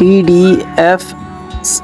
TDF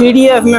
TDF